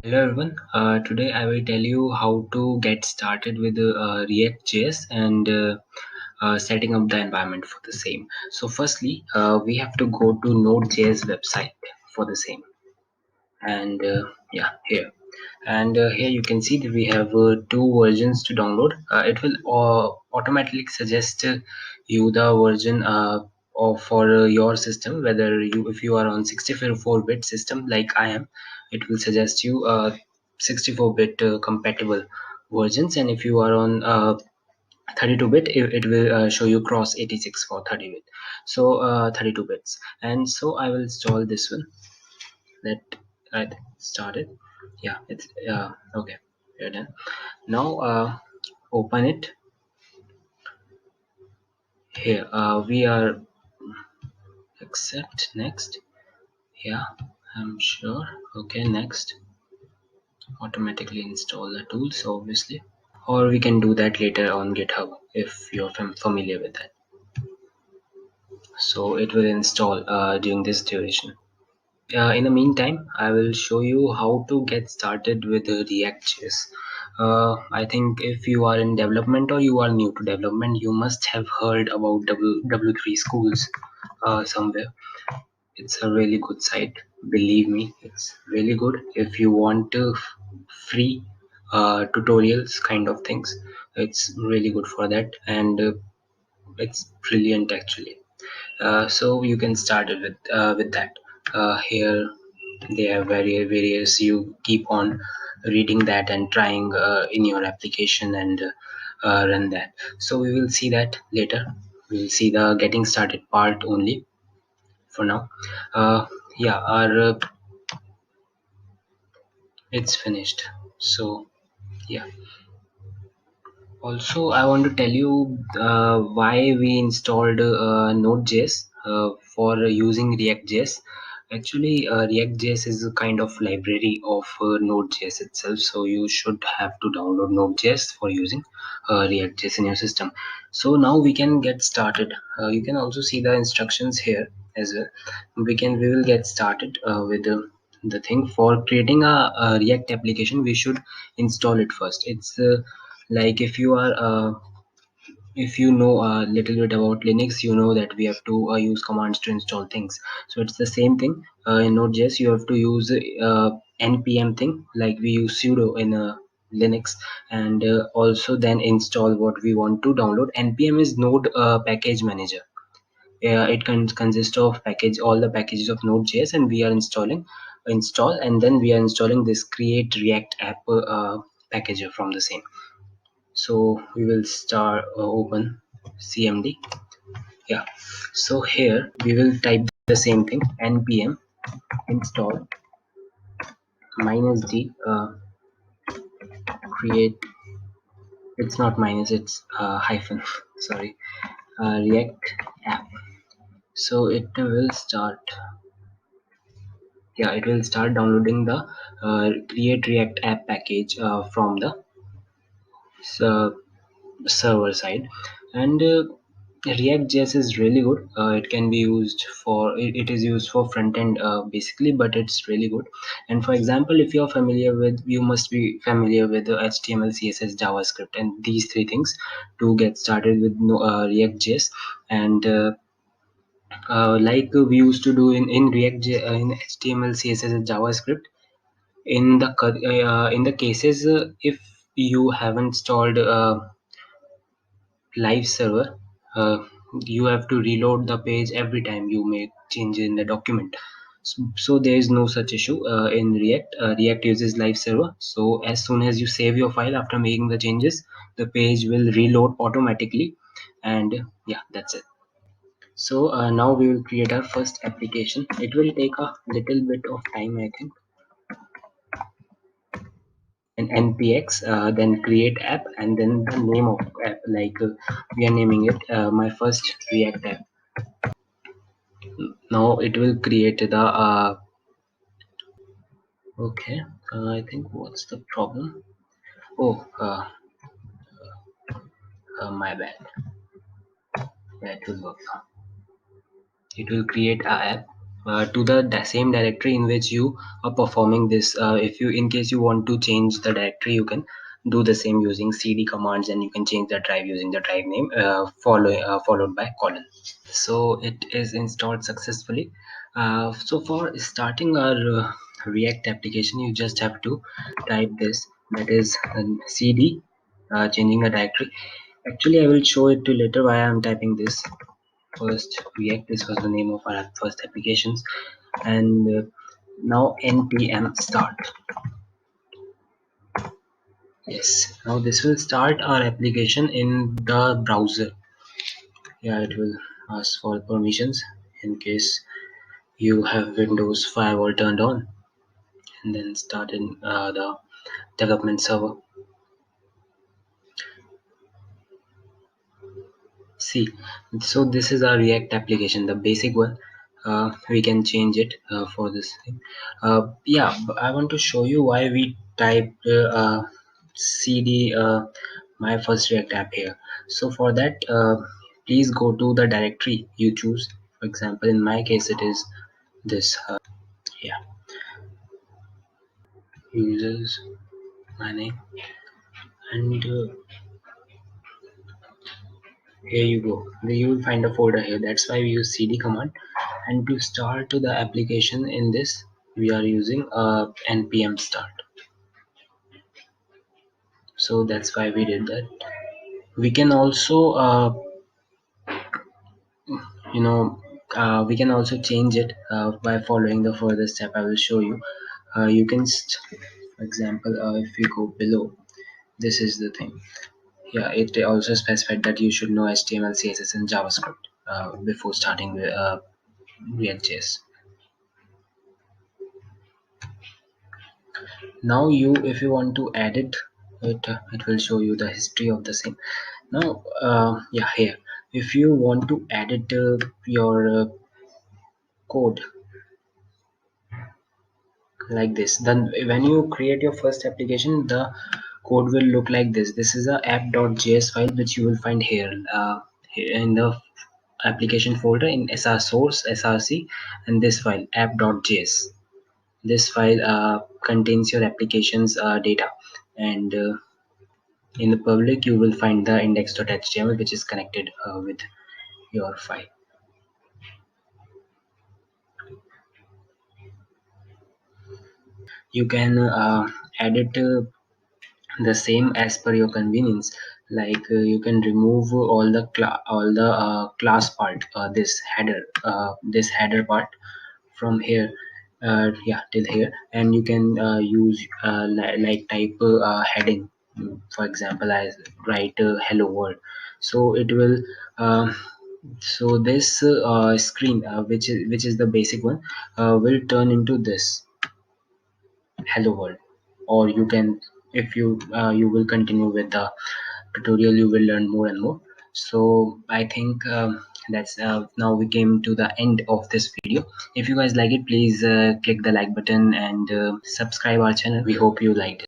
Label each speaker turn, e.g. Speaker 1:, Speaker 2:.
Speaker 1: Hello everyone. Today I will tell you how to get started with React.js and setting up the environment for the same. So firstly, we have to go to nodejs website for the same. And yeah, here. And here you can see that we have two versions to download. It will automatically suggest you the version for your system, whether if you are on 64-bit system like I am, it will suggest you 64-bit compatible versions, and if you are on 32-bit, it will show you cross 86 for 30-bit, so 32 bits. And so I will install this one. Let I started. Yeah, it's okay, we're done. Now open it. Here we are accept, next. Yeah, I'm sure. Okay, next. Automatically install the tools, obviously, or we can do that later on GitHub if you're familiar with that. So it will install during this duration. In the meantime, I will show you how to get started with React.js. I think if you are in development or you are new to development, you must have heard about W3 schools somewhere. It's a really good site. Believe me, it's really good. If you want free tutorials kind of things, it's really good for that, and it's brilliant actually. So you can start it with that. Here they have various. You keep on reading that and trying in your application and run that. So we will see that later. We will see the getting started part only for now. Yeah, our it's finished. So yeah. Also, I want to tell you why we installed Node.js for using React.js. Actually, React.js is a kind of library of Node.js itself, so you should have to download Node.js for using React.js in your system. So now we can get started. You can also see the instructions here as well. We will get started with the thing. For creating a React application, we should install it first. It's like if you know a little bit about Linux, you know that we have to use commands to install things. So it's the same thing in Node.js. You have to use npm thing, like we use sudo in Linux, and also then install what we want to download. Npm is Node package manager. It can consist of package all the packages of Node.js, and we are install, and then we are installing this create React app packager from the same. So we will start open cmd. Yeah, so here we will type the same thing, npm install -d create. It's not minus, it's hyphen sorry, react app. So it will start. Yeah, it will start downloading the create react app package from the uh, server side. And React.js is really good. It can be used for it is used for front end basically, but it's really good. And for example, if you're familiar with, you must be familiar with HTML, CSS, JavaScript, and these three things to get started with React.js. And like we used to do in in HTML, CSS, and JavaScript, in the cases if you haven't installed live server, uh, you have to reload the page every time you make changes in the document. So there is no such issue in React. React uses live server, so as soon as you save your file after making the changes, the page will reload automatically. And yeah, that's it. So now we will create our first application. It will take a little bit of time, I think. And npx, then create app, and then the name of app, like we are naming it my first React app. Now it will create the okay. I think what's the problem? Oh, my bad. Yeah, it will work now. It will create a app. to the same directory in which you are performing this. If you, in case you want to change the directory, you can do the same using cd commands, and you can change the drive using the drive name followed by colon. So it is installed successfully. So for starting our React application, you just have to type this, that is cd changing the directory. Actually, I will show it to later why I am typing this. First React, this was the name of our first applications, and now npm start. Yes, now this will start our application in the browser. Yeah, it will ask for permissions in case you have Windows firewall turned on, and then start in the development server. See, so this is our React application, the basic one. We can change it for this thing. Yeah, but I want to show you why we typed cd my first React app here. So for that, please go to the directory you choose. For example, in my case, it is this. Yeah, users, my name, and here you go. You will find a folder here. That's why we use cd command. And to start the application in this, we are using npm start. So that's why we did that. We can also you know we can also change it by following the further step I will show you. You can for example, if we go below, this is the thing. Yeah, it also specified that you should know html, css, and javascript before starting with react.js. Now you, if you want to edit it, it will show you the history of the same. Now yeah, here, if you want to edit your code like this, then when you create your first application, the code will look like this. This is a app.js file which you will find here, here in the application folder in sr source src, and this file app.js. This file contains your application's data, and in the public you will find the index.html which is connected with your file. You can edit the same as per your convenience. Like you can remove all the class part, this header part from here, yeah, till here, and you can use like type heading. For example, I write hello world, so it will so this screen, which is the basic one, will turn into this hello world. Or you can, if you you will continue with the tutorial, you will learn more and more. So I think that's now we came to the end of this video. If you guys like it, please click the like button and subscribe our channel. We hope you liked it.